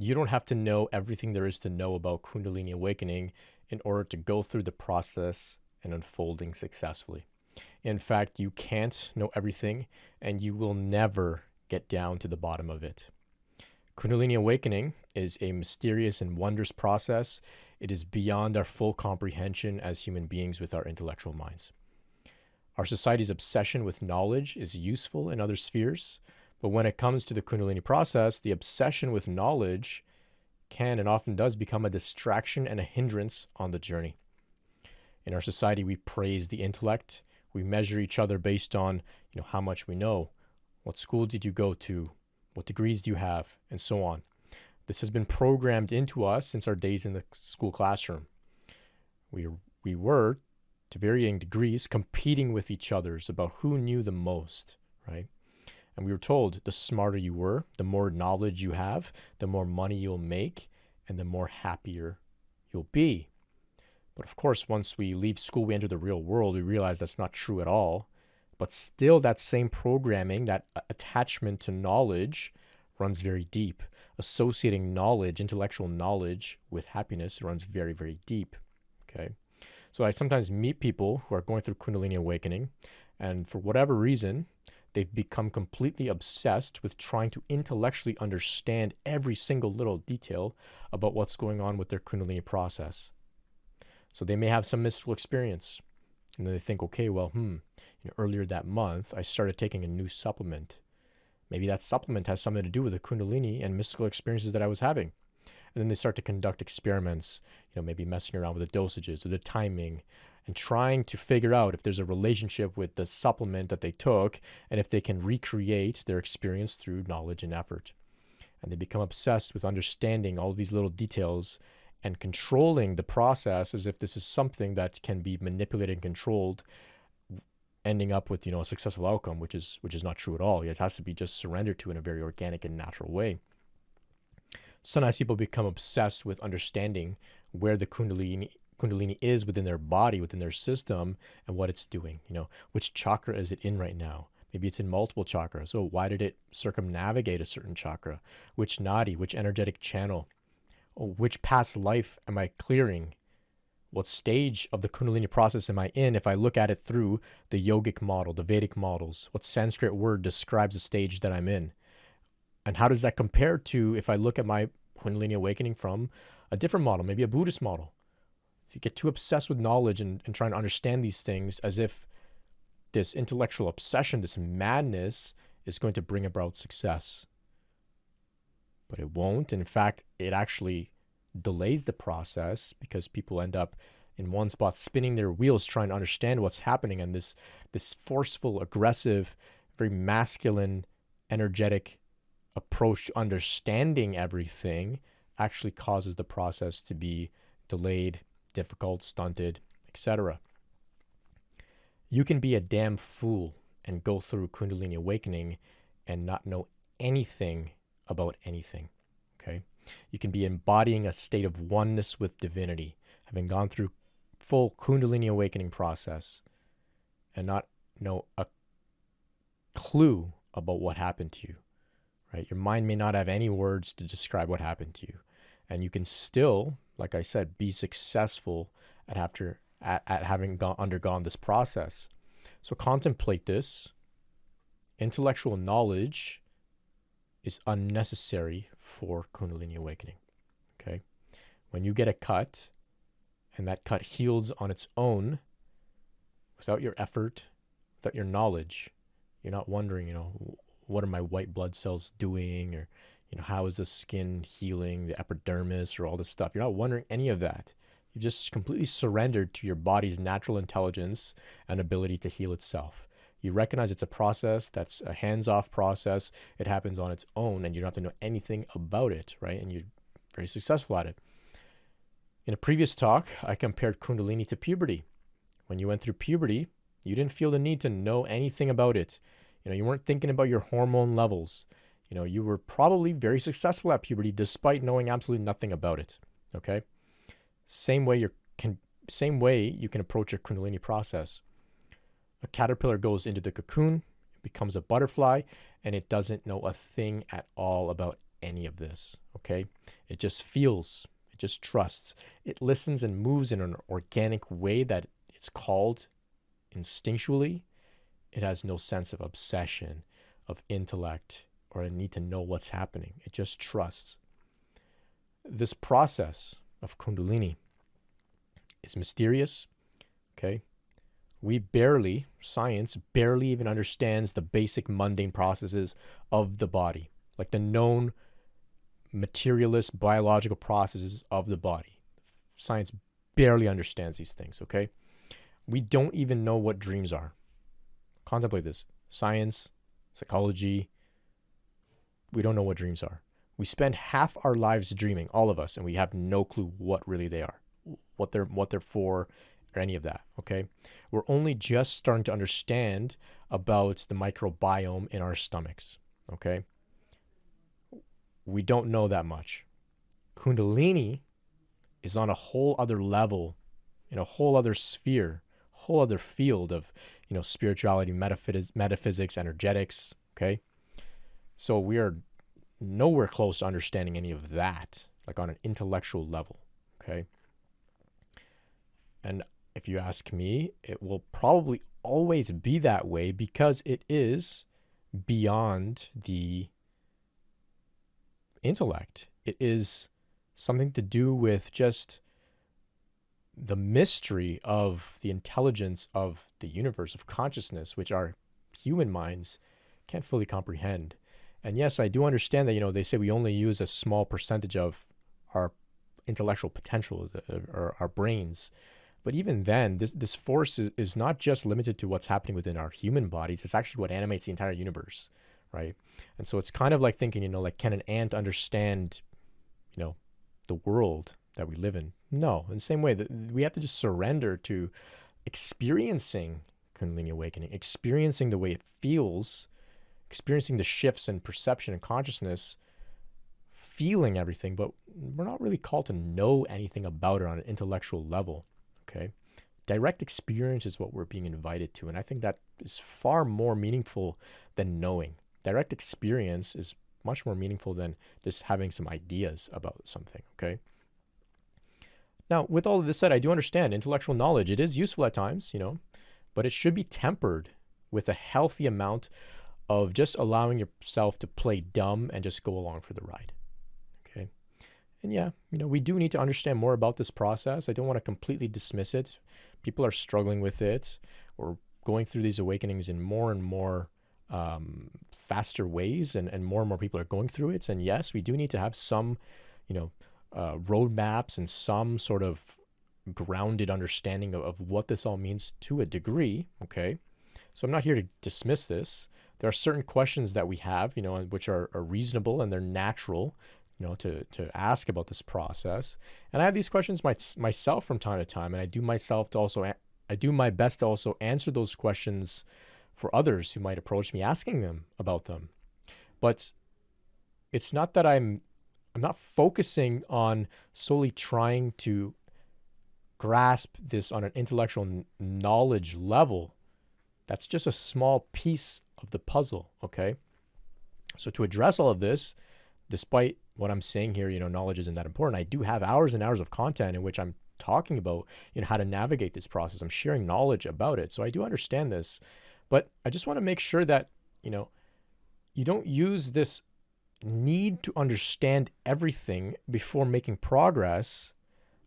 You don't have to know everything there is to know about Kundalini awakening in order to go through the process and unfolding successfully. In fact, you can't know everything, and you will never get down to the bottom of it. Kundalini awakening is a mysterious and wondrous process. It is beyond our full comprehension as human beings with our intellectual minds. Our society's obsession with knowledge is useful in other spheres, but when it comes to the Kundalini process, the obsession with knowledge can and often does become a distraction and a hindrance on the journey. In our society, we praise the intellect. We measure each other based on, how much we know. What school did you go to? What degrees do you have? And so on. This has been programmed into us since our days in the school classroom. We were, to varying degrees, competing with each other about who knew the most, right? And we were told the smarter you were, the more knowledge you have, the more money you'll make, and the more happier you'll be. But of course, once we leave school, we enter the real world, we realize that's not true at all. But still, that same programming, that attachment to knowledge runs very deep. Associating knowledge, intellectual knowledge, with happiness runs very, very deep. Okay. So I sometimes meet people who are going through Kundalini awakening, and for whatever reason, they've become completely obsessed with trying to intellectually understand every single little detail about what's going on with their Kundalini process. So they may have some mystical experience, and then they think, okay, well, earlier that month, I started taking a new supplement. Maybe that supplement has something to do with the Kundalini and mystical experiences that I was having. And then they start to conduct experiments, maybe messing around with the dosages or the timing and trying to figure out if there's a relationship with the supplement that they took and if they can recreate their experience through knowledge and effort. And they become obsessed with understanding all of these little details and controlling the process as if this is something that can be manipulated and controlled, ending up with, a successful outcome, which is not true at all. It has to be just surrendered to in a very organic and natural way. Sometimes people become obsessed with understanding where the Kundalini is within their body, within their system, and what it's doing. Which chakra is it in right now? Maybe it's in multiple chakras. So why did it circumnavigate a certain chakra? Which nadi, which energetic channel? Which past life am I clearing? What stage of the Kundalini process am I in if I look at it through the yogic model, the Vedic models? What Sanskrit word describes the stage that I'm in? And how does that compare to if I look at my Kundalini awakening from a different model, maybe a Buddhist model? You get too obsessed with knowledge and trying to understand these things as if this intellectual obsession, this madness, is going to bring about success. But it won't. In fact, it actually delays the process because people end up in one spot spinning their wheels trying to understand what's happening. And this forceful, aggressive, very masculine, energetic approach to understanding everything actually causes the process to be delayed, difficult, stunted, etc. You can be a damn fool and go through Kundalini awakening and not know anything about anything, okay? You can be embodying a state of oneness with divinity, having gone through full Kundalini awakening process and not know a clue about what happened to you, right? Your mind may not have any words to describe what happened to you. And you can still, like I said, be successful at having undergone this process. So contemplate this. Intellectual knowledge is unnecessary for Kundalini awakening, okay? When you get a cut and that cut heals on its own without your effort, without your knowledge, you're not wondering, what are my white blood cells doing, or, how is the skin healing, the epidermis, or all this stuff. You're not wondering any of that. You've just completely surrendered to your body's natural intelligence and ability to heal itself. You recognize it's a process that's a hands-off process. It happens on its own, and you don't have to know anything about it, right? And you're very successful at it. In a previous talk, I compared Kundalini to puberty. When you went through puberty, you didn't feel the need to know anything about it. You weren't thinking about your hormone levels. You were probably very successful at puberty despite knowing absolutely nothing about it, okay? Same way you can approach your Kundalini process. A caterpillar goes into the cocoon, becomes a butterfly, and it doesn't know a thing at all about any of this, okay? It just feels, it just trusts. It listens and moves in an organic way that it's called instinctually. It has no sense of obsession, of intellect, or a need to know what's happening. It just trusts. This process of Kundalini is mysterious, okay? Science barely even understands the basic mundane processes of the body, like the known materialist biological processes of the body. Science barely understands these things, okay? We don't even know what dreams are. Contemplate this. Science, psychology, we don't know what dreams are. We spend half our lives dreaming, all of us, and we have no clue what really they are, what they're for, or any of that, okay? We're only just starting to understand about the microbiome in our stomachs, okay? We don't know that much. Kundalini is on a whole other level, in a whole other sphere, whole other field of, spirituality, metaphysics, energetics, okay? So we are nowhere close to understanding any of that, like on an intellectual level, okay? And if you ask me, it will probably always be that way because it is beyond the intellect. It is something to do with just the mystery of the intelligence of the universe, of consciousness, which our human minds can't fully comprehend. And yes, I do understand that, they say we only use a small percentage of our intellectual potential, or our brains. But even then, this force is not just limited to what's happening within our human bodies. It's actually what animates the entire universe, right? And so it's kind of like thinking, like, can an ant understand, the world that we live in? No. In the same way that we have to just surrender to experiencing Kundalini awakening, experiencing the way it feels, experiencing the shifts in perception and consciousness, feeling everything, but we're not really called to know anything about it on an intellectual level. Okay, direct experience is what we're being invited to. And I think that is far more meaningful than knowing. Direct experience is much more meaningful than just having some ideas about something, okay? Now, with all of this said, I do understand intellectual knowledge. It is useful at times, but it should be tempered with a healthy amount of just allowing yourself to play dumb and just go along for the ride, okay? And yeah, we do need to understand more about this process. I don't want to completely dismiss it. People are struggling with it or going through these awakenings in more and more faster ways, and more people are going through it. And yes, we do need to have some, roadmaps and some sort of grounded understanding of what this all means to a degree, okay? So I'm not here to dismiss this. There are certain questions that we have, which are reasonable and they're natural, to ask about this process. And I have these questions myself from time to time, and I do my best to also answer those questions for others who might approach me asking them about them. But it's not that I'm not focusing on solely trying to grasp this on an intellectual knowledge level. That's just a small piece of the puzzle, okay? So to address all of this, despite what I'm saying here, knowledge isn't that important. I do have hours and hours of content in which I'm talking about, how to navigate this process. I'm sharing knowledge about it. So I do understand this, but I just want to make sure that, you don't use this need to understand everything before making progress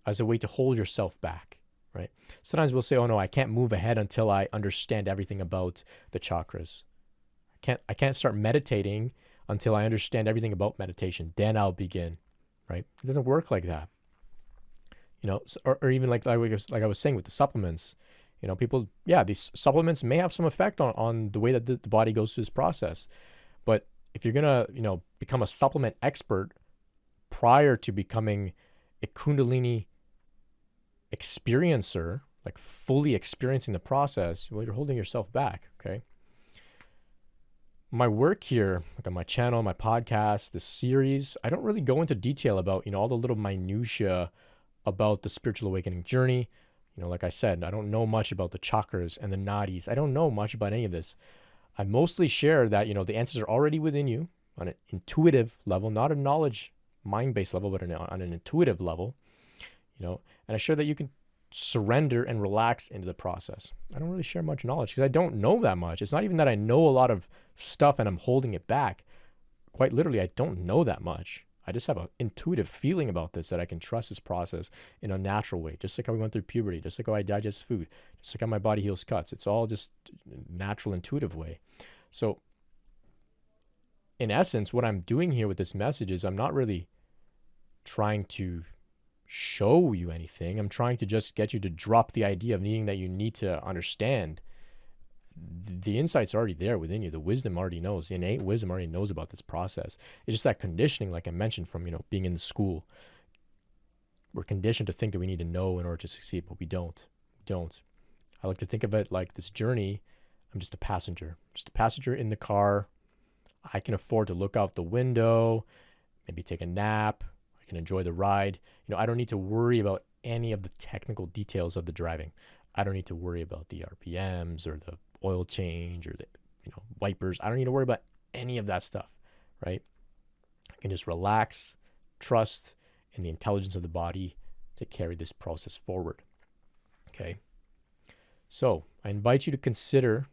as a way to hold yourself back, right? Sometimes we'll say, oh no, I can't move ahead until I understand everything about the chakras. I can't start meditating until I understand everything about meditation. Then I'll begin, right? It doesn't work like that. Or even like I was saying with the supplements, people, these supplements may have some effect on the way that the body goes through this process. But if you're going to, become a supplement expert prior to becoming a Kundalini experiencer, like fully experiencing the process, well, you're holding yourself back, okay? My work here, like on my channel, my podcast, this series, I don't really go into detail about, all the little minutiae about the spiritual awakening journey. Like I said, I don't know much about the chakras and the nadis. I don't know much about any of this. I mostly share that, the answers are already within you on an intuitive level, not a knowledge mind-based level, but on an intuitive level, and I share that you can surrender and relax into the process. I don't really share much knowledge because I don't know that much. It's not even that I know a lot of stuff and I'm holding it back. Quite literally, I don't know that much. I just have an intuitive feeling about this, that I can trust this process in a natural way, just like how we went through puberty, just like how I digest food, just like how my body heals cuts. It's all just natural, intuitive way. So in essence, what I'm doing here with this message is I'm not really trying to show you anything. I'm trying to just get you to drop the idea of needing that you need to understand. The insight's already there within you. The wisdom already knows. The innate wisdom already knows about this process. It's just that conditioning, like I mentioned, from being in the school. We're conditioned to think that we need to know in order to succeed, but we don't. I like to think of it like this journey. I'm just a passenger in the car. I can afford to look out the window, maybe take a nap. I can enjoy the ride. I don't need to worry about any of the technical details of the driving. I don't need to worry about the RPMs or the oil change or the wipers. I don't need to worry about any of that stuff, right? I can just relax, trust in the intelligence of the body to carry this process forward. Okay. So I invite you to consider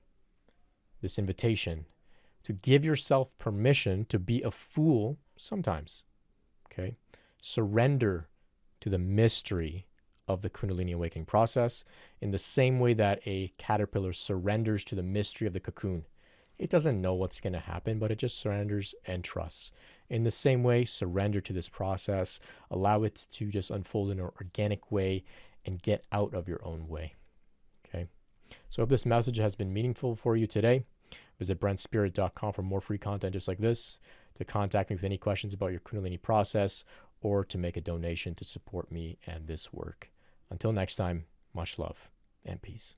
this invitation to give yourself permission to be a fool sometimes. Okay. Surrender to the mystery of the Kundalini awakening process in the same way that a caterpillar surrenders to the mystery of the cocoon. It doesn't know what's going to happen, but it just surrenders and trusts. In the same way, surrender to this process. Allow it to just unfold in an organic way and get out of your own way. Okay. So if this message has been meaningful for you today, visit brentspirit.com for more free content just like this, to contact me with any questions about your Kundalini process, or to make a donation to support me and this work. Until next time, much love and peace.